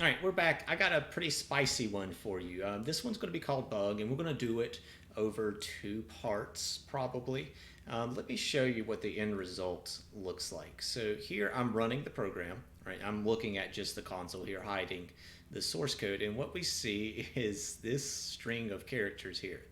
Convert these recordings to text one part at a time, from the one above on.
All right, we're back. I got a pretty spicy one for you. This one's going to be called Bug, and we're going to do it over two parts probably. Let me show you what the end result looks like. So here I'm running the program, right? I'm looking at just the console here, hiding the source code, and what we see is this string of characters here.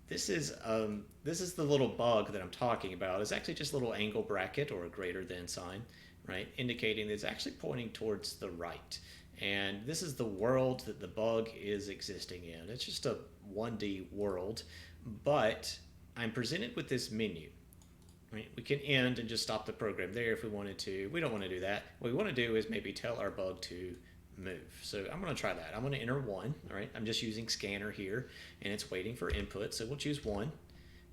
This is the little bug that I'm talking about. It's actually just a little angle bracket or a greater than sign, right? Indicating that it's actually pointing towards the right. And this is the world that the bug is existing in. It's just a 1D world, but I'm presented with this menu. Right? We can end and just stop the program there if we wanted to. We don't want to do that. What we want to do is maybe tell our bug to move. So I'm going to try that. I'm going to enter 1. All right. I'm just using scanner here, and it's waiting for input. So we'll choose 1,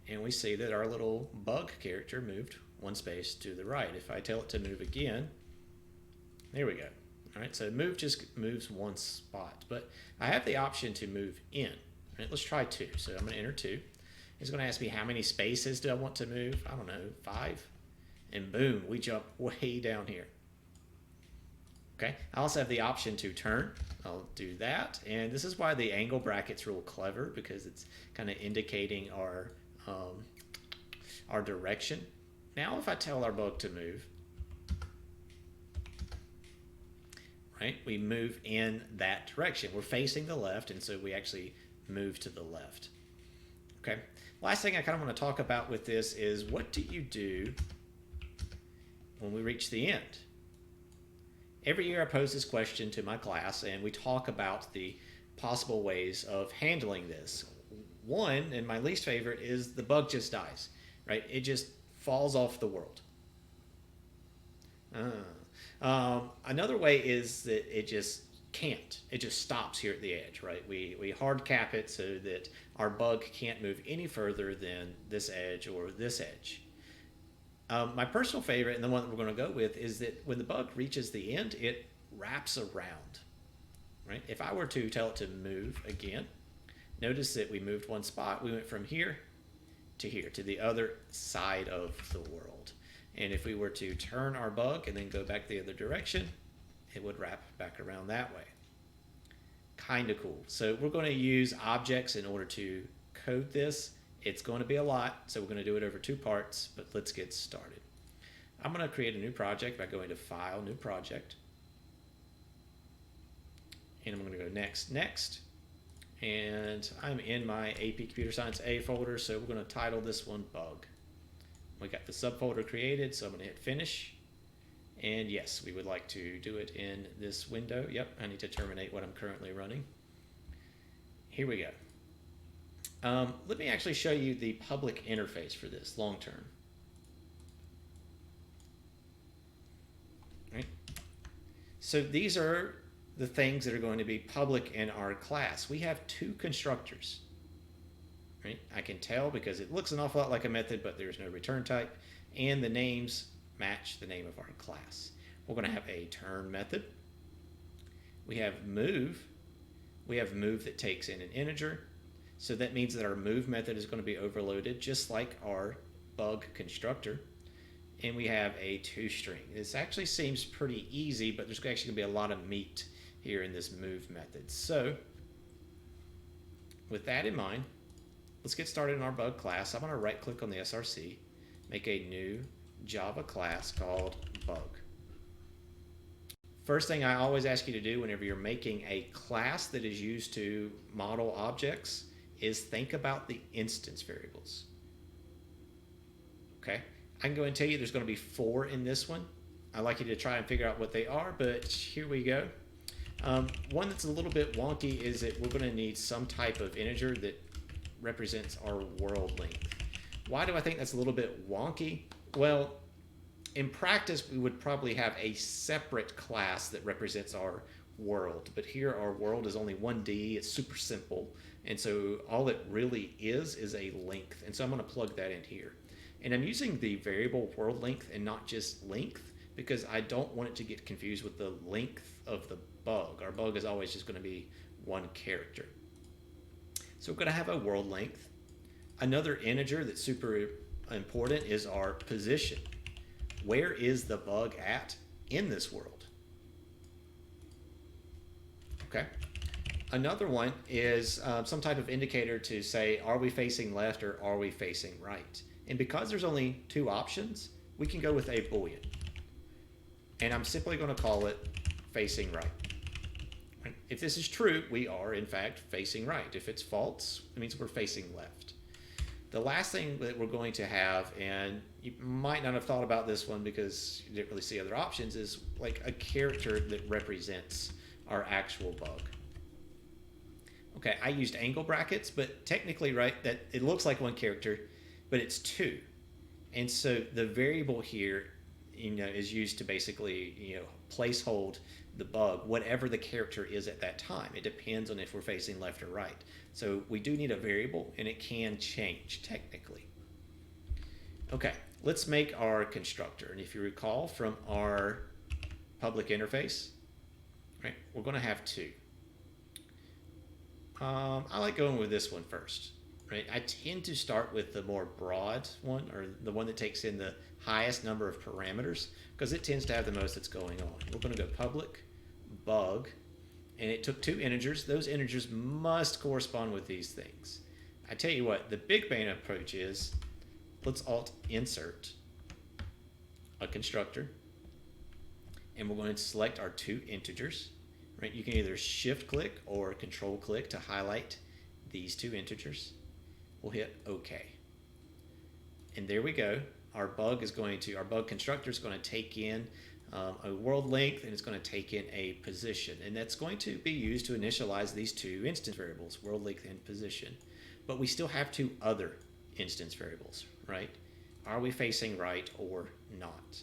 and we see that our little bug character moved 1 space to the right. If I tell it to move again, there we go. All right. So move just moves 1 spot, but I have the option to move in. All right. Let's try 2. So I'm going to enter 2. It's going to ask me how many spaces do I want to move. I don't know, 5. And boom, we jump way down here. Okay, I also have the option to turn. I'll do that. And this is why the angle bracket's real clever, because it's kind of indicating our direction. Now if I tell our bug to move, right, we move in that direction. We're facing the left, and so we actually move to the left. Okay, last thing I kind of want to talk about with this is, what do you do when we reach the end? Every year I pose this question to my class, and we talk about the possible ways of handling this. One, and my least favorite, is the bug just dies, right? It just falls off the world. Another way is that it just can't. It just stops here at the edge, right? We hard cap it so that our bug can't move any further than this edge or this edge. My personal favorite, and the one that we're going to go with, is that when the bug reaches the end, it wraps around. Right? If I were to tell it to move again, notice that we moved 1 spot. We went from here, to the other side of the world. And if we were to turn our bug and then go back the other direction, it would wrap back around that way. Kind of cool. So we're going to use objects in order to code this. It's going to be a lot, so we're going to do it over 2 parts, but let's get started. I'm going to create a new project by going to File, New Project. And I'm going to go Next, Next. And I'm in my AP Computer Science A folder, so we're going to title this one Bug. We got the subfolder created, so I'm going to hit Finish. And yes, we would like to do it in this window. Yep, I need to terminate what I'm currently running. Here we go. Let me actually show you the public interface for this long term. Right? So these are the things that are going to be public in our class. We have 2 constructors. Right? I can tell because it looks an awful lot like a method, but there's no return type, and the names match the name of our class. We're going to have a turn method. We have move. We have move that takes in an integer. So that means that our move method is going to be overloaded just like our bug constructor. And we have a toString. This actually seems pretty easy, but there's actually going to be a lot of meat here in this move method. So with that in mind, let's get started in our bug class. I'm going to right click on the SRC, make a new Java class called bug. First thing I always ask you to do whenever you're making a class that is used to model objects is think about the instance variables. Okay, I can go and tell you there's going to be 4 in this one. I'd like you to try and figure out what they are, but here we go. One that's a little bit wonky is that we're going to need some type of integer that represents our world length. Why do I think that's a little bit wonky? Well, in practice, we would probably have a separate class that represents our world, but here our world is only 1D. It's super simple, and so all it really is a length, and so I'm going to plug that in here. And I'm using the variable world length and not just length because I don't want it to get confused with the length of the bug. Our bug is always just going to be 1 character. So we're going to have a world length. Another integer that's super important is our position. Where is the bug at in this world? Okay. Another one is some type of indicator to say, are we facing left or are we facing right? And because there's only two options, we can go with a Boolean. And I'm simply going to call it facing right. If this is true, we are in fact facing right. If it's false, it means we're facing left. The last thing that we're going to have, and you might not have thought about this one because you didn't really see other options, is like a character that represents our actual bug. Okay, I used angle brackets, but technically, right, that it looks like one character, but it's two. And so the variable here, is used to basically, placehold the bug, whatever the character is at that time. It depends on if we're facing left or right. So we do need a variable, and it can change technically. Okay, let's make our constructor. And if you recall from our public interface, right, we're going to have two. I like going with this one first. Right? I tend to start with the more broad one, or the one that takes in the highest number of parameters, because it tends to have the most that's going on. We're going to go public bug, and it took two integers. Those integers must correspond with these things. I tell you what, the big bang approach is, let's alt insert a constructor, and we're going to select our two integers. Right? You can either shift click or control click to highlight these two integers. We'll hit OK. And there we go. Our bug constructor is going to take in a world length, and it's going to take in a position. And that's going to be used to initialize these two instance variables, world length and position. But we still have two other instance variables, right? Are we facing right or not?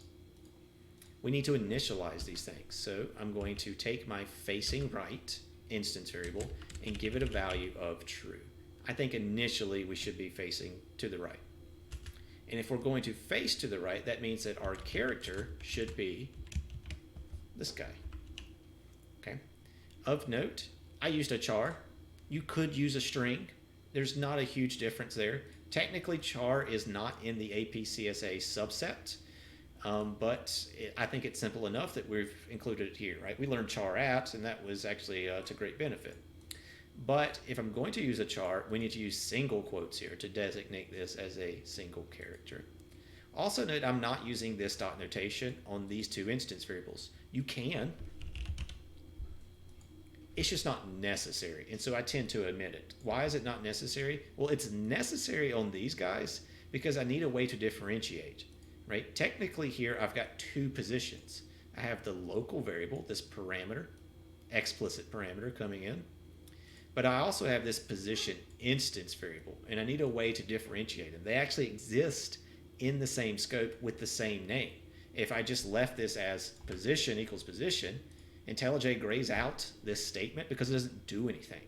We need to initialize these things. So I'm going to take my facing right instance variable and give it a value of true. I think initially we should be facing to the right. And if we're going to face to the right, that means that our character should be this guy. Okay. Of note, I used a char. You could use a string. There's not a huge difference there. Technically, char is not in the AP CSA subset. But I think it's simple enough that we've included it here, right? We learned char at, and that was actually to great benefit. But if I'm going to use a char, we need to use single quotes here to designate this as a single character. Also note I'm not using this dot notation on these two instance variables. You can. It's just not necessary, and so I tend to omit it. Why is it not necessary? Well, it's necessary on these guys because I need a way to differentiate. Right? Technically here, I've got two positions. I have the local variable, this parameter, explicit parameter coming in, but I also have this position instance variable, and I need a way to differentiate them. They actually exist in the same scope with the same name. If I just left this as position equals position, IntelliJ grays out this statement because it doesn't do anything.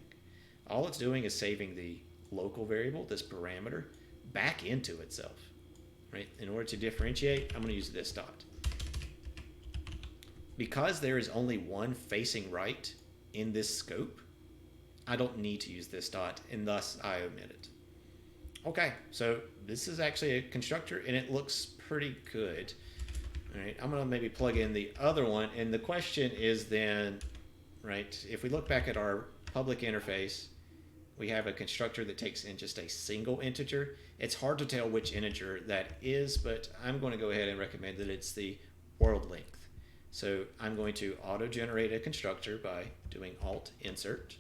All it's doing is saving the local variable, this parameter, back into itself. Right? In order to differentiate, I'm going to use this dot. Because there is only one facing right in this scope, I don't need to use this dot, and thus I omit it. Okay, so this is actually a constructor, and it looks pretty good. All right, I'm going to maybe plug in the other one, and the question is then, right, if we look back at our public interface, we have a constructor that takes in just a single integer. It's hard to tell which integer that is, but I'm going to go ahead and recommend that it's the world length. So I'm going to auto-generate a constructor by doing alt insert.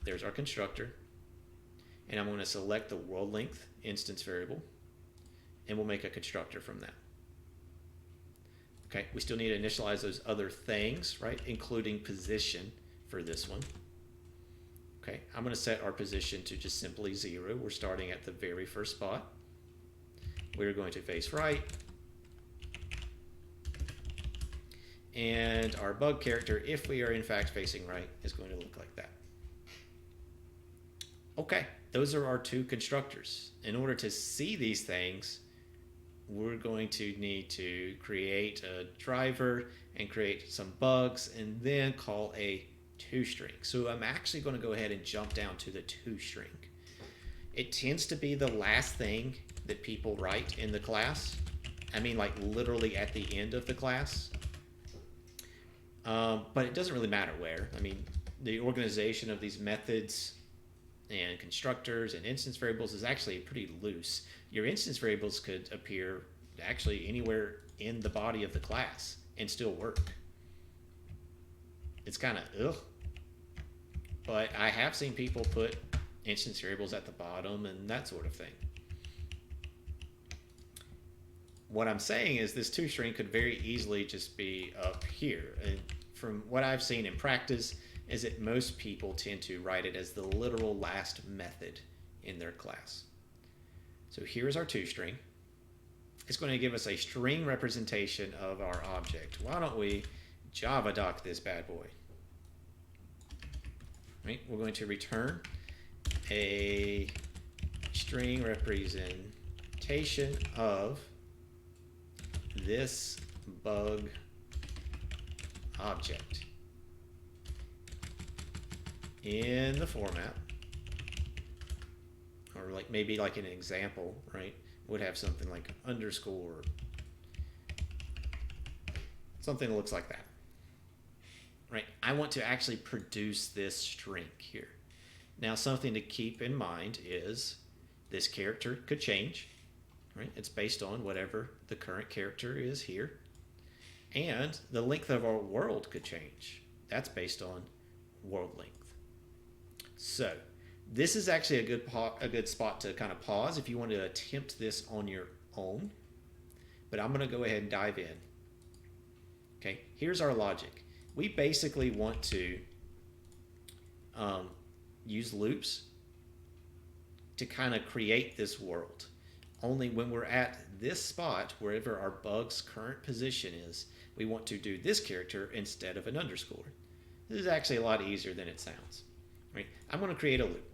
There's our constructor. And I'm going to select the world length instance variable, and we'll make a constructor from that. Okay, we still need to initialize those other things, right, including position for this one. Okay, I'm going to set our position to just simply 0. We're starting at the very first spot. We're going to face right. And our bug character, if we are in fact facing right, is going to look like that. Okay, those are our two constructors. In order to see these things, we're going to need to create a driver and create some bugs and then call a toString. So I'm actually going to go ahead and jump down to the toString. It tends to be the last thing that people write in the class. I mean, like literally at the end of the class. But it doesn't really matter where. I mean, the organization of these methods and constructors and instance variables is actually pretty loose. Your instance variables could appear actually anywhere in the body of the class and still work. It's kind of ugh. But I have seen people put instance variables at the bottom and that sort of thing. What I'm saying is this toString could very easily just be up here. And from what I've seen in practice is that most people tend to write it as the literal last method in their class. So here's our toString. It's going to give us a string representation of our object. Why don't we Java doc this bad boy? Right? We're going to return a string representation of this bug object in the format, or like maybe like an example, right, would have something like underscore, something that looks like that, right? I want to actually produce this string here. Now, something to keep in mind is this character could change, right? It's based on whatever the current character is here. And the length of our world could change. That's based on world length. So this is actually a good spot to kind of pause if you want to attempt this on your own. But I'm going to go ahead and dive in. Okay, here's our logic. We basically want to use loops to kind of create this world. Only when we're at this spot, wherever our bug's current position is, we want to do this character instead of an underscore. This is actually a lot easier than it sounds. Right? I'm going to create a loop.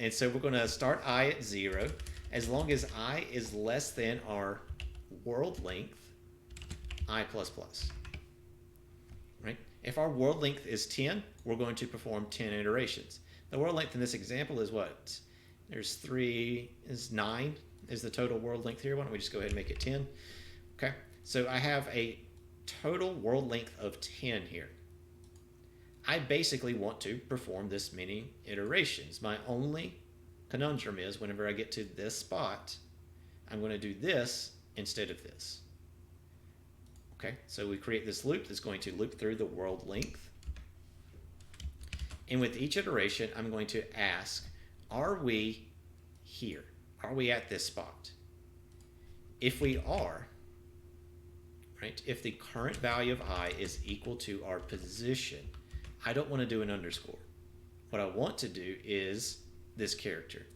And so we're going to start I at 0. As long as I is less than our world length, I++. Right? If our world length is 10, we're going to perform 10 iterations. The world length in this example is what? There's 9 is the total world length here. Why don't we just go ahead and make it 10? Okay, so I have a total world length of 10 here. I basically want to perform this many iterations. My only conundrum is whenever I get to this spot, I'm going to do this instead of this. Okay, so we create this loop that's going to loop through the world length. And with each iteration, I'm going to ask, are we here? Are we at this spot? If we are, right, if the current value of I is equal to our position, I don't want to do an underscore. What I want to do is this character.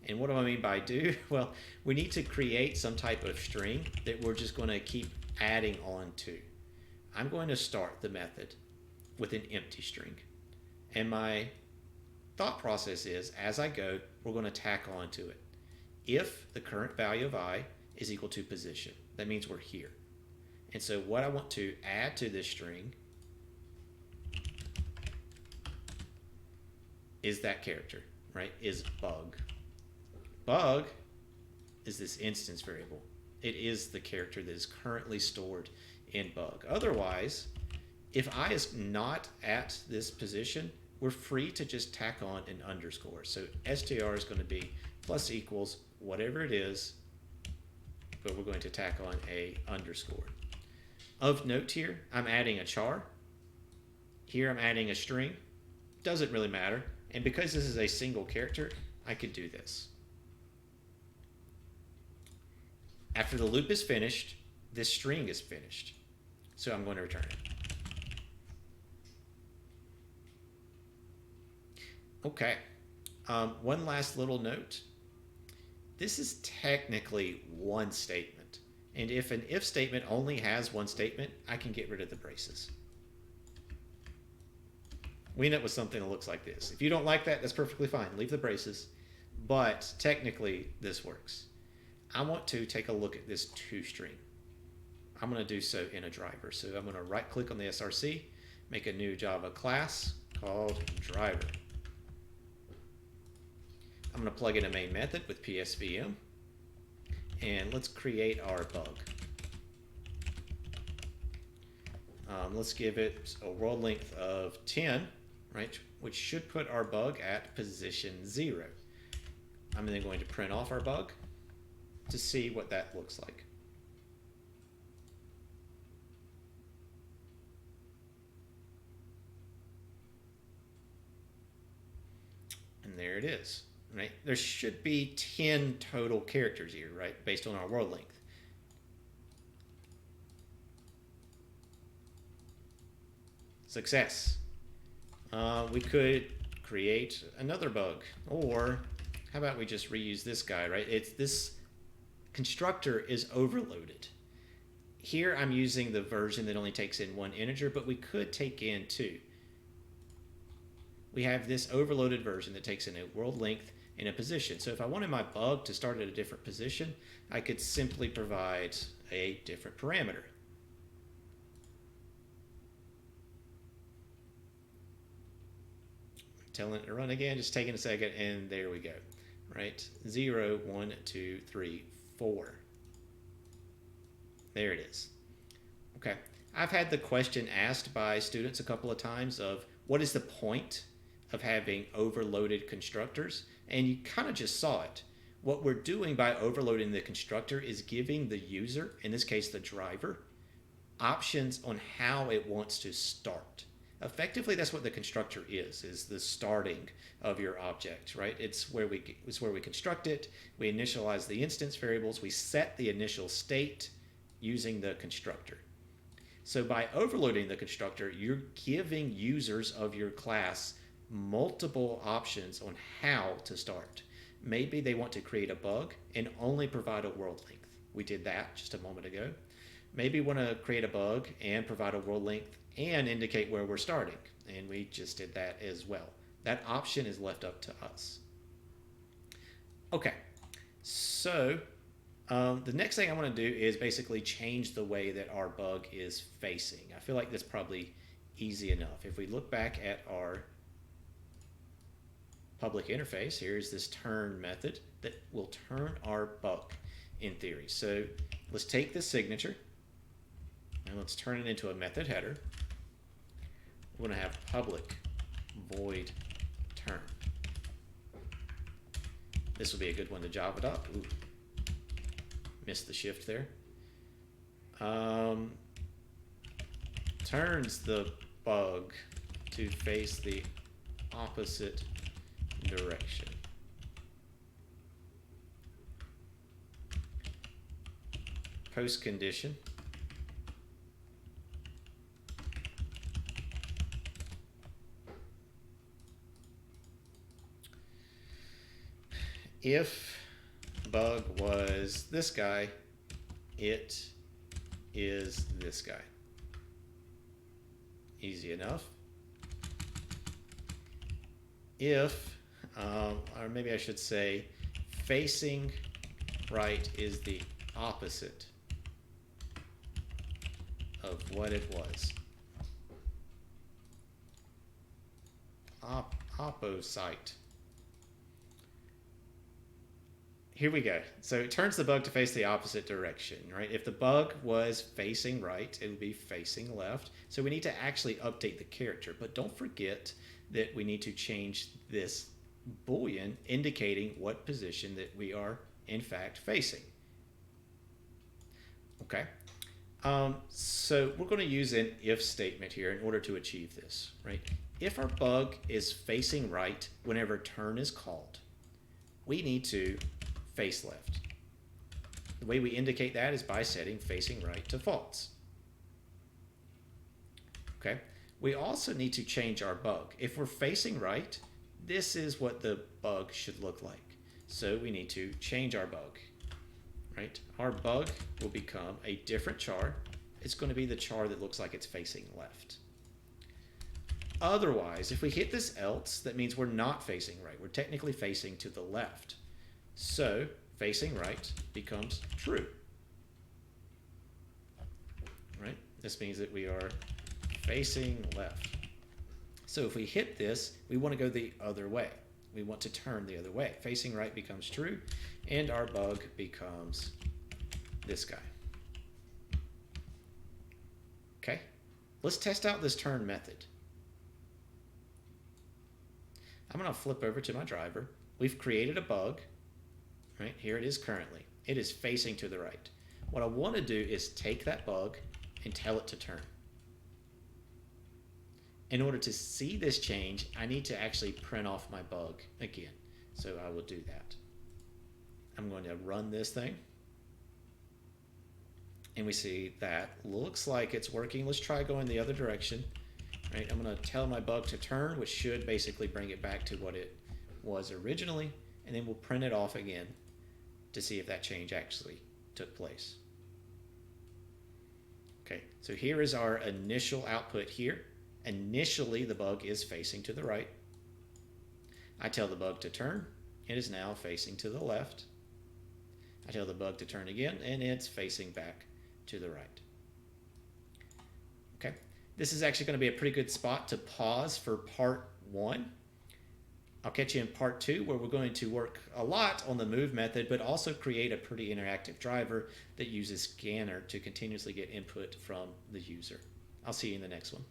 And what do I mean by do? Well, we need to create some type of string that we're just going to keep adding on to. I'm going to start the method with an empty string. And my thought process is, as I go, we're going to tack on to it. If the current value of I is equal to position, that means we're here. And so what I want to add to this string is that character, right? Is bug. Bug is this instance variable. It is the character that is currently stored in bug. Otherwise, if I is not at this position, we're free to just tack on an underscore. So str is going to be plus equals whatever it is, but we're going to tack on a underscore. Of note here, I'm adding a char. Here I'm adding a string. Doesn't really matter. And because this is a single character, I could do this. After the loop is finished, this string is finished. So I'm going to return it. Okay, one last little note. This is technically one statement. And if an if statement only has one statement, I can get rid of the braces. We end up with something that looks like this. If you don't like that, that's perfectly fine. Leave the braces. But technically, this works. I want to take a look at this toString. I'm going to do so in a driver. So I'm going to right click on the SRC, make a new Java class called driver. I'm going to plug in a main method with PSVM. and let's create our bug. Let's give it a world length of 10, right, which should put our bug at position 0. I'm then going to print off our bug to see what that looks like. And there it is, right? There should be 10 total characters here, right, based on our world length. Success. We could create another bug, or how about we just reuse this guy, right? This constructor is overloaded. Here I'm using the version that only takes in 1 integer, but we could take in 2. We have this overloaded version that takes in a world length and a position. So if I wanted my bug to start at a different position, I could simply provide a different parameter. Telling it to run again, just taking a second, and there we go. Right? 0, 1, 2, 3, 4. There it is. Okay. I've had the question asked by students a couple of times of what is the point of having overloaded constructors? And you kind of just saw it. What we're doing by overloading the constructor is giving the user, in this case the driver, options on how it wants to start. Effectively, that's what the constructor is the starting of your object, right? It's where we construct it, we initialize the instance variables, we set the initial state using the constructor. So by overloading the constructor, you're giving users of your class multiple options on how to start. Maybe they want to create a bug and only provide a world length. We did that just a moment ago. Maybe we want to create a bug and provide a world length and indicate where we're starting. And we just did that as well. That option is left up to us. Okay, so the next thing I want to do is basically change the way that our bug is facing. I feel like that's probably easy enough. If we look back at our public interface, here's this turn method that will turn our bug in theory. So let's take this signature and let's turn it into a method header. We're going to have public void turn. This will be a good one to Java up. Ooh, missed the shift there. Turns the bug to face the opposite direction. Post condition. If bug was this guy, it is this guy. Easy enough. If, or maybe I should say, facing right is the opposite of what it was. Opposite. Here we go. So it turns the bug to face the opposite direction, right? If the bug was facing right, it would be facing left. So we need to actually update the character, but don't forget that we need to change this Boolean indicating what position that we are in fact facing. Okay. So we're going to use an if statement here in order to achieve this, right? If our bug is facing right whenever turn is called, we need to face left. The way we indicate that is by setting facing right to false. Okay. We also need to change our bug. If we're facing right, this is what the bug should look like. So we need to change our bug, right? Our bug will become a different char. It's going to be the char that looks like it's facing left. Otherwise, if we hit this else, that means we're not facing right. We're technically facing to the left. So facing right becomes true, right? This means that we are facing left. So if we hit this, we want to go the other way. We want to turn the other way. Facing right becomes true, and our bug becomes this guy. Okay, let's test out this turn method. I'm going to flip over to my driver. We've created a bug. Right, here it is currently. It is facing to the right. What I want to do is take that bug and tell it to turn. In order to see this change, I need to actually print off my bug again. So I will do that. I'm going to run this thing. And we see that looks like it's working. Let's try going the other direction. Right, I'm going to tell my bug to turn, which should basically bring it back to what it was originally. And then we'll print it off again to see if that change actually took place. Okay, so here is our initial output here. Initially, the bug is facing to the right. I tell the bug to turn. It is now facing to the left. I tell the bug to turn again, and it's facing back to the right. Okay, this is actually going to be a pretty good spot to pause for part 1. I'll catch you in part 2, where we're going to work a lot on the move method, but also create a pretty interactive driver that uses scanner to continuously get input from the user. I'll see you in the next one.